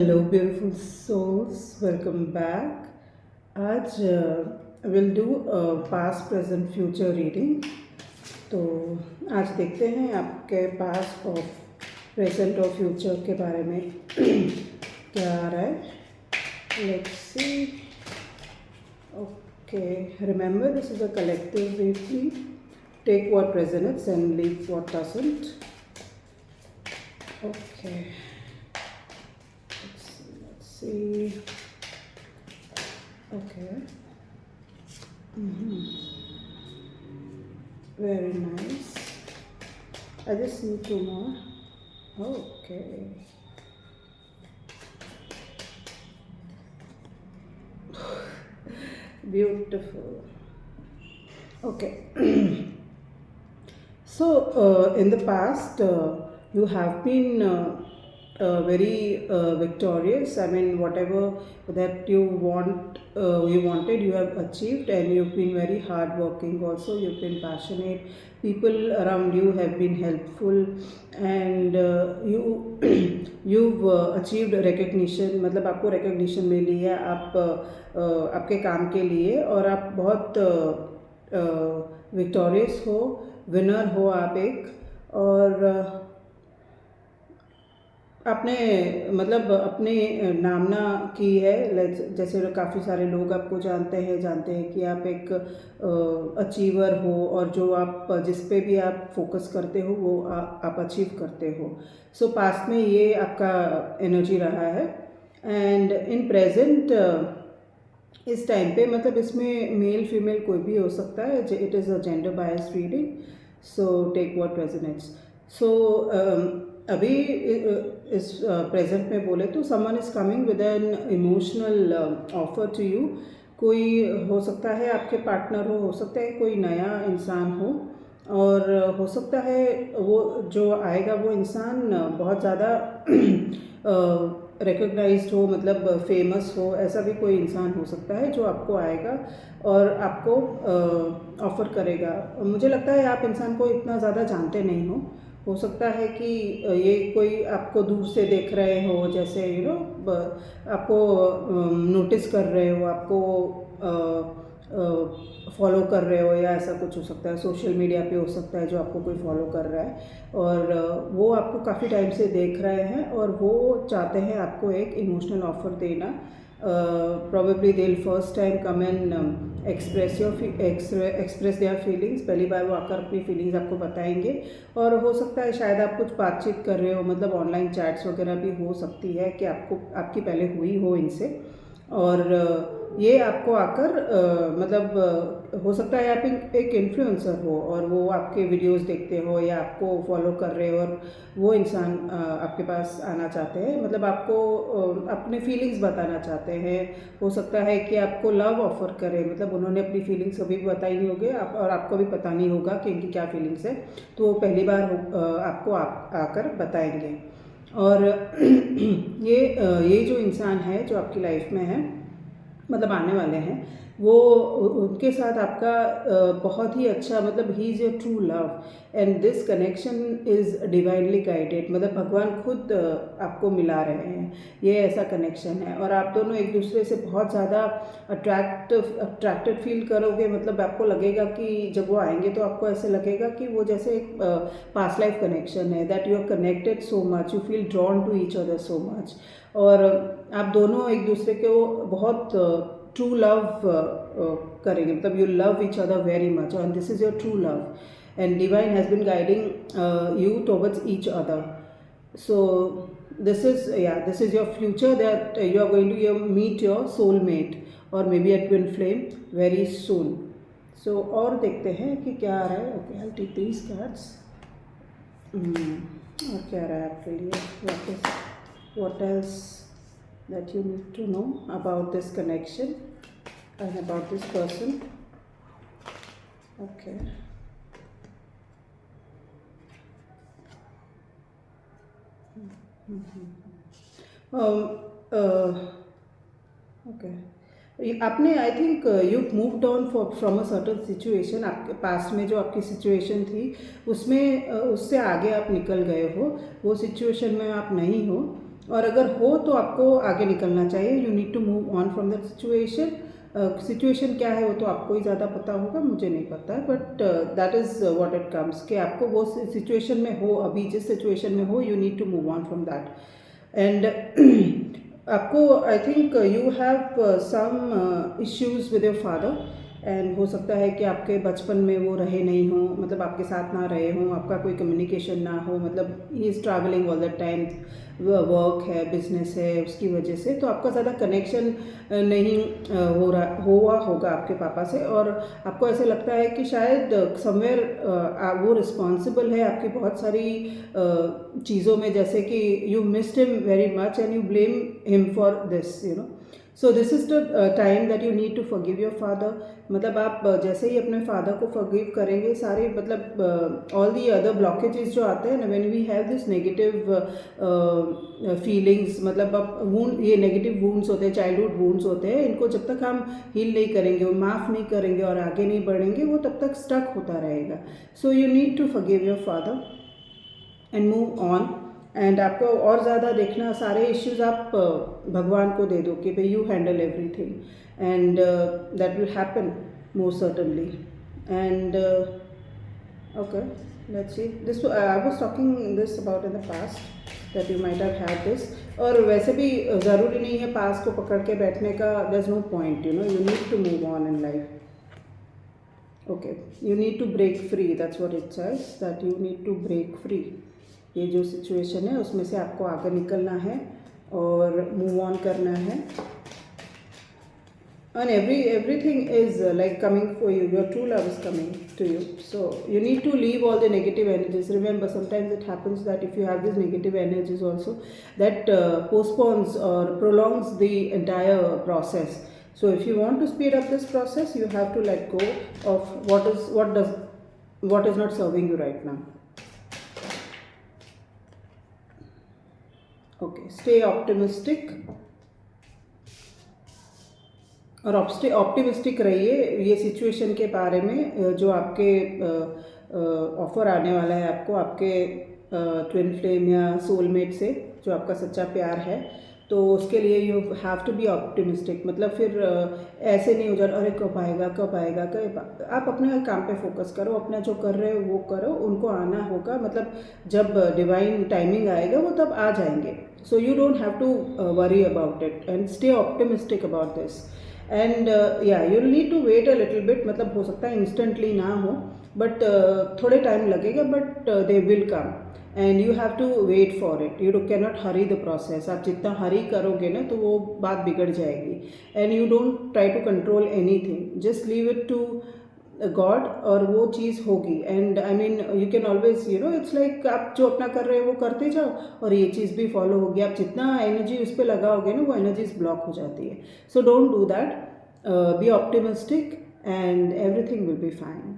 Hello beautiful souls, welcome back. आज will do past present future reading. तो आज देखते हैं आपके पास्ट और प्रेजेंट और फ्यूचर के बारे में क्या आ रहा है। Let's see. Okay, remember this is a collective reading. Take what resonates and leave what doesn't. Okay. Let's see. Okay. Very nice. I just need two more. Okay. Beautiful. Okay. So, in the past, you have been very victorious. I mean, whatever that you wanted, you have achieved, and you've been very hardworking. Also, you've been passionate. People around you have been helpful, and you've achieved recognition. मतलब आपको recognition मिली है आपके काम के लिए, और आप बहुत विक्टोरियस हो, विनर हो आप एक। और आपने मतलब अपने नामना की है। जैसे काफ़ी सारे लोग आपको जानते हैं कि आप एक अचीवर हो, और जो आप जिस पे भी आप फोकस करते हो वो आप अचीव करते हो। सो पास्ट में ये आपका एनर्जी रहा है। एंड इन प्रेजेंट इस टाइम पे, मतलब इसमें मेल फीमेल कोई भी हो सकता है। It is a gender bias reading, so take what resonates. So अभी इस प्रेजेंट में बोले तो someone is coming with an emotional offer to you. कोई हो सकता है आपके पार्टनर हो सकता है कोई नया इंसान हो, और हो सकता है वो जो आएगा वो इंसान बहुत ज़्यादा रिकग्नाइज्ड हो, मतलब फेमस हो। ऐसा भी कोई इंसान हो सकता है जो आपको आएगा और आपको ऑफ़र करेगा। मुझे लगता है आप इंसान को इतना ज़्यादा जानते नहीं हो सकता है कि ये कोई आपको दूर से देख रहे हो, जैसे आपको नोटिस कर रहे हो, आपको फॉलो कर रहे हो, या ऐसा कुछ हो सकता है। सोशल मीडिया पे हो सकता है जो आपको कोई फॉलो कर रहा है, और वो आपको काफ़ी टाइम से देख रहे हैं, और वो चाहते हैं आपको एक इमोशनल ऑफर देना। Probably they will first time come and express their feelings. पहली बार वो आकर अपनी फीलिंग्स आपको बताएंगे, और हो सकता है शायद आप कुछ बातचीत कर रहे हो, मतलब ऑनलाइन चैट्स वगैरह भी हो सकती है कि आपकी पहले हुई हो इनसे। और ये आपको आकर मतलब हो सकता है आप एक इन्फ्लुएंसर हो, और वो आपके वीडियोस देखते हो या आपको फॉलो कर रहे हो, और वो इंसान आपके पास आना चाहते हैं, मतलब आपको अपने फीलिंग्स बताना चाहते हैं। हो सकता है कि आपको लव ऑफर करें, मतलब उन्होंने अपनी फीलिंग्स कभी भी बताई नहीं होगी, और आपको भी पता नहीं होगा कि इनकी क्या फीलिंग्स है, तो वो पहली बार आपको आकर बताएंगे। और ये जो इंसान है जो आपकी लाइफ में है, मतलब आने वाले हैं, वो उनके साथ आपका बहुत ही अच्छा, मतलब he is your true love, and this connection is divinely guided. मतलब भगवान खुद आपको मिला रहे हैं, ये ऐसा कनेक्शन है। और आप दोनों एक दूसरे से बहुत ज़्यादा अट्रैक्टेड फील करोगे। मतलब आपको लगेगा कि जब वो आएंगे तो आपको ऐसे लगेगा कि वो जैसे एक पास्ट लाइफ कनेक्शन है, that you are connected so much, you feel drawn to each other so much. और आप दोनों एक दूसरे को बहुत ट्रू लव करेंगे, मतलब you love each other very much, and this is your true love, and divine has been guiding you towards each other. So this is your future, that you are going to meet your soulmate or maybe a twin flame very soon. So और देखते हैं कि क्या आ रहा है। Okay, I take these cards. और क्या आ रहा है आपके लिए, what else that you need to know about this connection and about this person. Okay. Okay, आपने I think you moved on from a certain situation. आपके पास में जो आपकी सिचुएशन थी उसमें उससे आगे आप निकल गए हो, वो सिचुएशन में आप नहीं हो। और अगर हो तो आपको आगे निकलना चाहिए. You need to move on from that situation. Situation क्या है वो तो आपको ही ज़्यादा पता होगा, मुझे नहीं पता है, but that is what it comes कि आपको वो सिचुएशन में हो, अभी जिस सिचुएशन में हो, you need to move on from that. And आपको I think you have some issues with your father. And हो सकता है कि आपके बचपन में वो रहे नहीं हों, मतलब आपके साथ ना रहे हों, आपका कोई कम्युनिकेशन ना हो, मतलब he is travelling all the time, work है, बिजनेस है, उसकी वजह से तो आपका ज़्यादा कनेक्शन नहीं हुआ होगा आपके पापा से. और आपको ऐसे लगता है कि शायद समवेयर वो रिस्पॉन्सिबल है आपकी बहुत सारी चीज़ों में, जैसे कि you missed him very much and you blame him for this, you know. So this is the time that you need to forgive your father. मतलब आप जैसे ही अपने फादर को फॉरगिव करेंगे, सारे मतलब ऑल दी अदर ब्लॉकेजेस जो आते हैं ना, when we have this negative feelings, मतलब अब वूंड, ये नेगेटिव वूंड्स होते हैं, चाइल्डहुड वूंड्स होते हैं, इनको जब तक हम हील नहीं करेंगे, माफ़ नहीं करेंगे और आगे नहीं बढ़ेंगे, वो तब तक स्टक होता रहेगा. So you need to forgive your father and move on. And आपको और ज़्यादा देखना, सारे इश्यूज आप भगवान को दे दो कि भाई you handle everything, and that will happen most certainly. And okay, let's see this. I was talking this about in the past that you might have had this. और वैसे भी ज़रूरी नहीं है पास्ट को पकड़ के बैठने का. There is no point, you know. You need to move on in life. Okay, you need to break free. That's what it says, that you need to break free. ये जो सिचुएशन है उसमें से आपको आगे निकलना है और मूव ऑन करना है. And everything is like coming for you. Your true love is coming to you. So you need to leave all the negative energies. Remember, sometimes it happens that if you have these negative energies also, that postpones or prolongs the entire process. So if you want to speed up this process, you have to let go of what is not serving you right now. Okay, stay optimistic. और optimistic रहिए ये situation के बारे में, जो आपके offer आने वाला है आपको, आपके ट्विन फ्लेम या सोलमेट से, जो आपका सच्चा प्यार है. तो उसके लिए you have to be optimistic. मतलब फिर ऐसे नहीं हो जाए अरे कब आएगा कब आएगा कब. आप अपने काम पे फोकस करो, अपना जो कर रहे हो वो करो. उनको आना होगा, मतलब जब डिवाइन टाइमिंग आएगा वो तब आ जाएंगे. So you don't have to worry about it and stay optimistic about this. And या you need to wait a little bit. मतलब हो सकता है इंस्टेंटली ना हो, बट थोड़े टाइम लगेगा, but they will come and you have to wait for it. You can not hurry the process. आप जितना हरी करोगे ना तो वो बात बिगड़ जाएगी. And you don't try to control anything, just leave it to God और वो चीज़ होगी. And I mean you can always, you know, it's like आप जो अपना कर रहे हो वो करते जाओ और ये चीज़ भी फॉलो होगी. आप जितना एनर्जी उस पर लगाओगे ना वो एनर्जीज ब्लॉक हो जाती है. So don't do that. Be optimistic and everything will be fine.